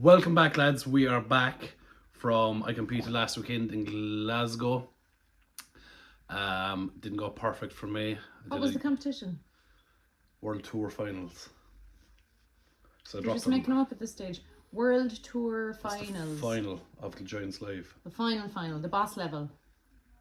Welcome back, lads. We are back I competed last weekend in Glasgow. Didn't go perfect for me. What was the competition? World Tour finals. So You're just making them up at this stage. World Tour finals. The final of the Giants Live. The final, the boss level.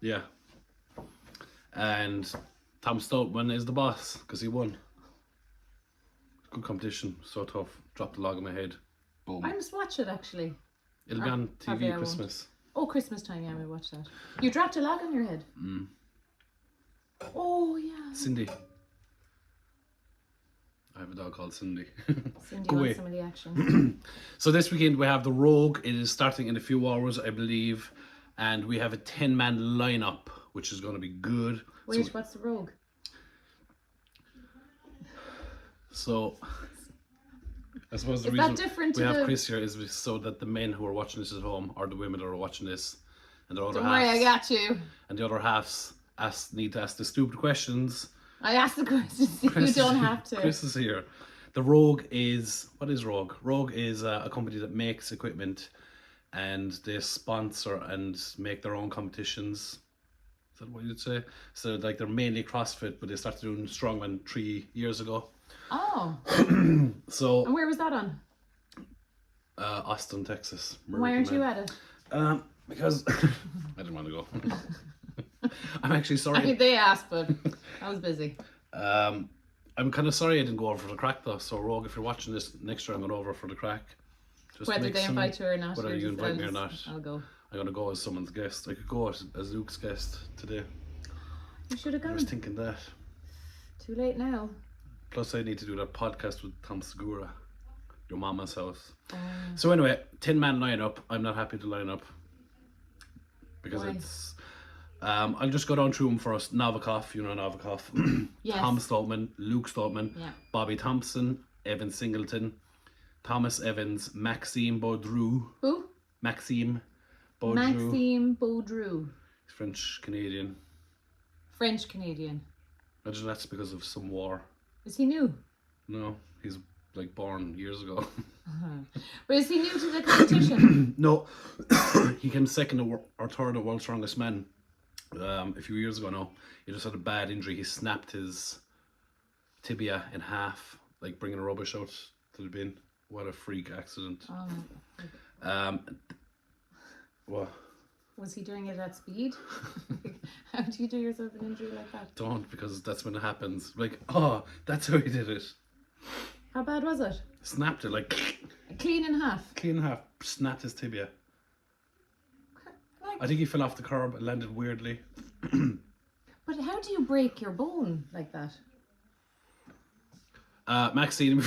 Yeah. And Tom Stoutman is the boss because he won. Good competition, so tough. Dropped the log on my head. Boom. I must watch it actually. It'll be on TV Christmas. Oh, Christmas time, yeah, we watch that. You dropped a log on your head. Oh, yeah. Cindy. I have a dog called Cindy. Cindy wants some of the action. So this weekend we have the Rogue. It is starting in a few hours, I believe. And we have a 10-man lineup, which is going to be good. Wait, what's the Rogue? So, I suppose the is reason that different we to have Chris here is so that the men who are watching this at home, or the women that are watching this, and the other Don't halves, worry, I got you. And the other halves need to ask the stupid questions. I asked the questions. You don't have to. Chris is here. The Rogue is... What is Rogue? Rogue is a company that makes equipment and they sponsor and make their own competitions. Is that what you'd say? So like they're mainly CrossFit, but they started doing strongman 3 years ago. Oh. So... And where was that on? Austin, Texas. Why aren't you at it? Because I didn't want to go. I'm actually sorry. I mean, they asked, but I was busy. I'm kind of sorry I didn't go over for the crack though. So Rogue, if you're watching this next year, I'm going over for the crack. Just whether they invite you or not. Whether you invite me or not. I'll go. I'm going to go as someone's guest. I could go as Luke's guest today. You should have gone. I was thinking that. Too late now. Plus I need to do that podcast with Tom Segura, your mama's house. So anyway, 10-man lineup. I'm not happy to line up. Because it's... I'll just go down through them first. Novakov, you know Novakov. Yes. Tom Stoutman, Luke Stoutman, yeah. Bobby Thompson, Evan Singleton, Thomas Evans, Maxime Baudrou. Who? Maxime Baudrou. Maxime Baudrou. He's French-Canadian. French-Canadian. Imagine that's because of some war. Is he new? No, he's like born years ago. But is he new to the competition? No, he came second or third at World's Strongest Man a few years ago now. He just had a bad injury. He snapped his tibia in half, like bringing a rubbish out to the bin. What a freak accident. What? Was he doing it at speed? How do you do yourself an injury like that? Don't, because that's when it happens. Like, oh, that's how he did it. How bad was it? Snapped it like... Clean in half? Clean in half. Snapped his tibia. Like, I think he fell off the curb and landed weirdly. But how do you break your bone like that? Maxine,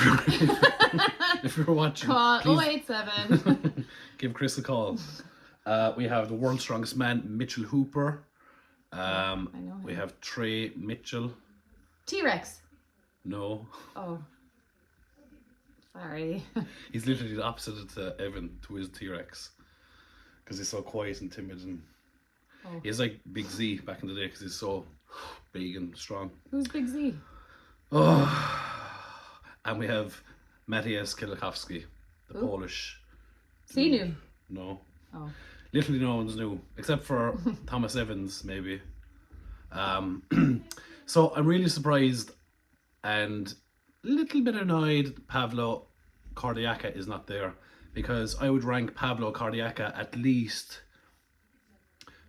if you're watching, call please 087. give Chris a call. We have the World's Strongest Man, Mitchell Hooper. I know him. We have Trey Mitchell. T-Rex. No. Oh. Sorry. He's literally the opposite to Evan, to his T-Rex. Because he's so quiet and timid. And he's like Big Z back in the day because he's so big and strong. Who's Big Z? Oh. And we have Matthias Kielikowski, the Polish. Is he new? No. Oh. Literally no one's new, except for Thomas Evans, maybe. So I'm really surprised and a little bit annoyed Pavlo Cardiaca is not there, because I would rank Pavlo Cardiaca at least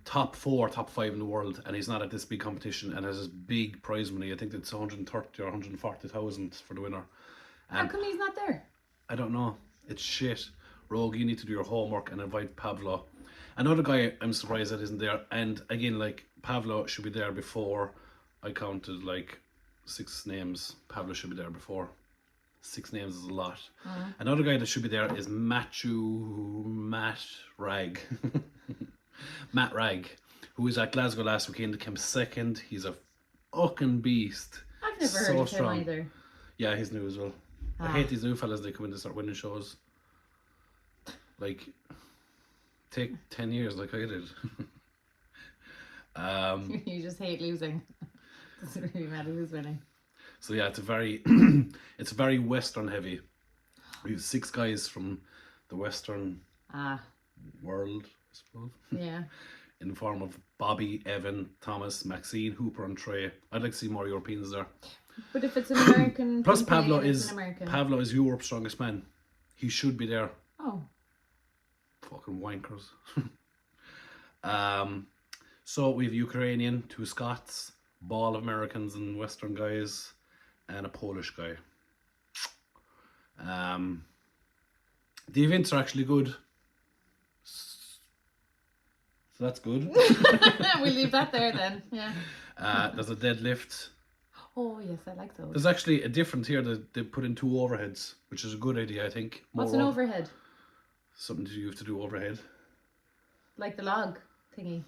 top 4, top 5 in the world, and he's not at this big competition and has this big prize money. I think it's 130 or 140,000 for the winner. How come he's not there? I don't know. It's shit. Rogue, you need to do your homework and invite Pavlo. Another guy I'm surprised that isn't there, and again, like, Pavlo should be there before. I counted like 6 names. Pavlo should be there before. 6 names is a lot. Another guy that should be there is Matt Ragg. Matt Ragg, who was at Glasgow last weekend, came second. He's a fucking beast. I've never heard of him either. Yeah, he's new as well. I hate these new fellas. They come in and start winning shows. Like, take 10 years like I did. You just hate losing. Doesn't really matter who's winning. So yeah, it's a very Western heavy. We have 6 guys from the Western world, I suppose. Yeah. In the form of Bobby, Evan, Thomas, Maxine, Hooper, and Trey. I'd like to see more Europeans there. But if it's an American Plus, company Pavlo and it's is an American. Pavlo is Europe's strongest man. He should be there. Oh. Fucking wankers. So we have Ukrainian, 2 Scots, ball of Americans and Western guys, and a Polish guy. The events are actually good. So that's good. We'll leave that there then. Yeah. There's a deadlift. Oh yes, I like those. There's actually a different here that they put in 2 overheads, which is a good idea, I think. What's an overhead? Something you have to do overhead. Like the log thingy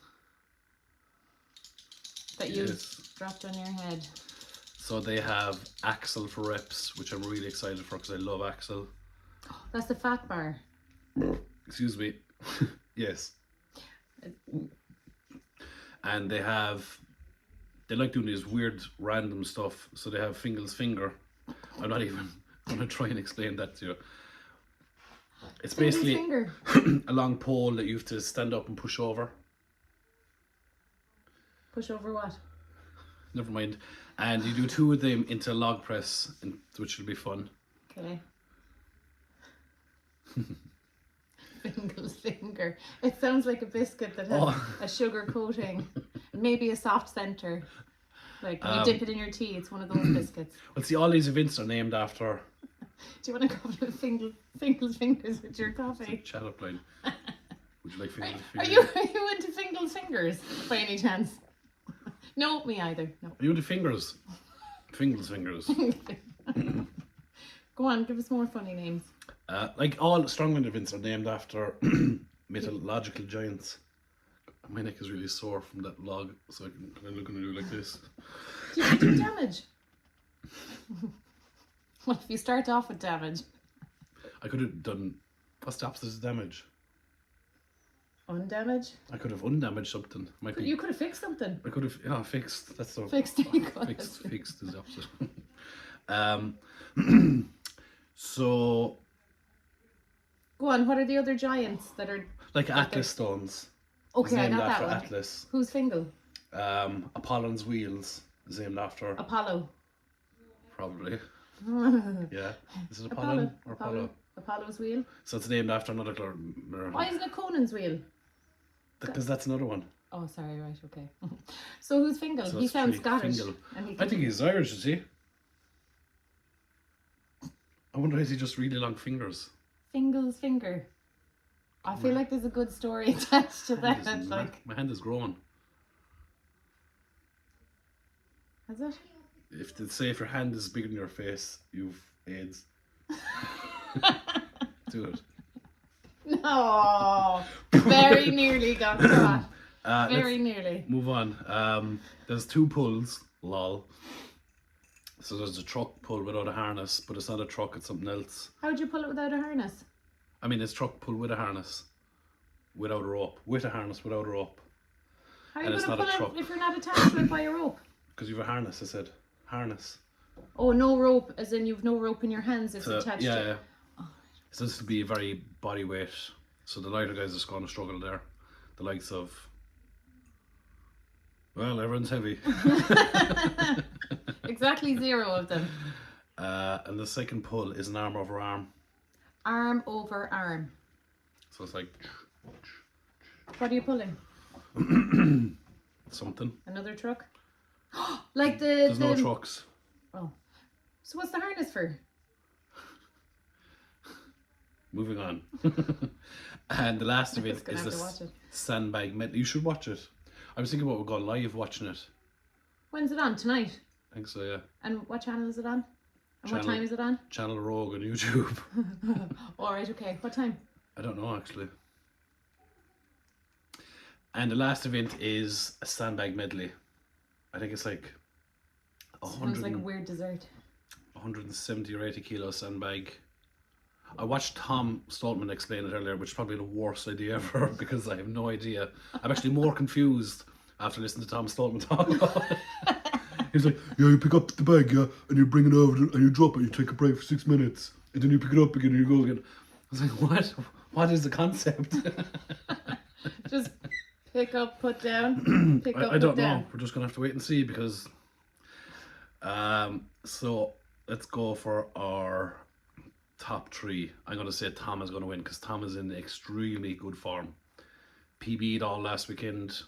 that you Yes. dropped on your head. So they have Axel for reps, which I'm really excited for because I love Axel. That's the fat bar. Excuse me. Yes. And they like doing these weird random stuff. So they have Fingles Finger. I'm not even going to try and explain that to you. It's basically Finger. a long pole that you have to stand up and push over. Push over what? Never mind. And you do 2 of them into log press, which will be fun. Okay. Fingles Finger. It sounds like a biscuit that has a sugar coating, maybe a soft center. Like you dip it in your tea. It's one of those biscuits. Well, see, all these events are named after. Do you want to go to Fingles Fingers with your coffee? Chat up line. Would you like Fingles Are Fingers? you into Fingles Fingers by any chance? No, me either. No. Are you into fingers? Fingles Fingers. Go on, give us more funny names. Like all strongman events are named after mythological giants. My neck is really sore from that log, so I'm going to do like this. Do you do damage? Well, if you start off with damage. I could have done. What's the opposite of damage? Undamage? I could have undamaged something. Might be. You could have fixed something. I could have fixed. That's the Fixed. fixed is the opposite. So Go on, what are the other giants that are... like Atlas stones. Okay, It's I named got that after one. Atlas. Who's Fingal? Apollon's wheels is named after Apollo. probably. Yeah. Is it Apollon or Apollo? Apollo's wheel. So it's named after another Why isn't it Conan's wheel? because that's another one. Oh, sorry, right, okay. So who's Fingal? So He it's sounds 3. Scottish. Fingal. And he I think he's Irish, is he? I wonder is he just really long fingers? Fingle's finger. I feel like there's a good story attached to that. Like, My hand is growing. is it? If they say if your hand is bigger than your face, you've AIDS. Do it. No. Very nearly got caught. Very nearly. Move on. There's 2 pulls. Lol. So there's a truck pull without a harness, but it's not a truck, it's something else. How'd you pull it without a harness? I mean, it's truck pull with a harness. Without a rope. With a harness, without a rope. How are And you it's going to not a pull it truck. if you're not attached to it by a rope? Because you have a harness, I said. Harness. Oh, no rope, as in you've no rope in your hands, it's attached yeah, to yeah. So this would be very body weight. So the lighter guys are going to struggle there. The likes of... Well, everyone's heavy. Exactly 0 of them. And the second pull is an arm over arm. Arm over arm. So it's like... What are you pulling? something. Another truck? Like There's no trucks. Oh. So what's the harness for? Moving on. And the last of it gonna is have to this watch it. sandbag medley. You should watch it. I was thinking about go live watching it. When's it on? Tonight? I think so, yeah. And what channel is it on? And what Channel- time is it on? Channel Rogue on YouTube. Alright, okay. What time? I don't know actually. And the last event is a sandbag medley. I think it's like Sounds like a weird dessert. 170 or 80 kilo sandbag. I watched Tom Stoltman explain it earlier, which is probably the worst idea ever because I have no idea. I'm actually more confused after listening to Tom Stoltman talk about it. He's like, yeah, you pick up the bag, yeah, and you bring it over and you drop it, you take a break for 6 minutes, and then you pick it up again and you go again. I was like, what? What is the concept? Just pick up, put down. Pick up, I don't put down. know. We're just gonna have to wait and see because. So let's go for our top three. I'm gonna say Tom is gonna win because Tom is in extremely good form. PB'd all last weekend.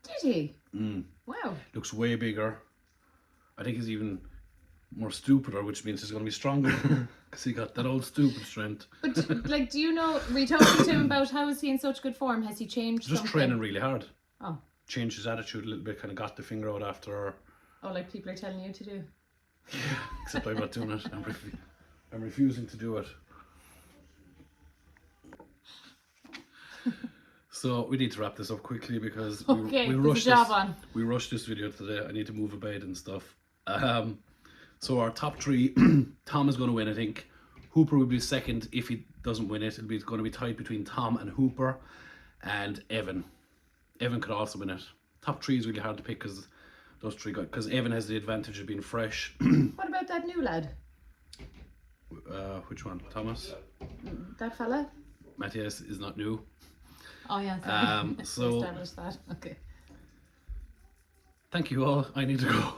Did he? Mm. Wow. Looks way bigger. I think he's even more stupider, which means he's gonna be stronger because he got that old stupid strength. But like, do you know? Were you talking to him about how is he in such good form? Has he changed? Just something? training really hard. Oh. Changed his attitude a little bit. Kind of got the finger out after. Oh, like people are telling you to do. Yeah, except I'm not doing it. I'm refusing to do it. So we need to wrap this up quickly because we rushed we rushed this video today. I need to move a bed and stuff. So our top three, Tom is going to win, I think. Hooper will be second. If he doesn't win it, it's going to be tied between Tom and Hooper and Evan. Evan could also win it. Top three is really hard to pick because those three guys, because Evan has the advantage of being fresh. What about that new lad? Which one? Thomas? That fella? Matthias is not new. Oh yeah, sorry. So established that. Okay. Thank you all. I need to go.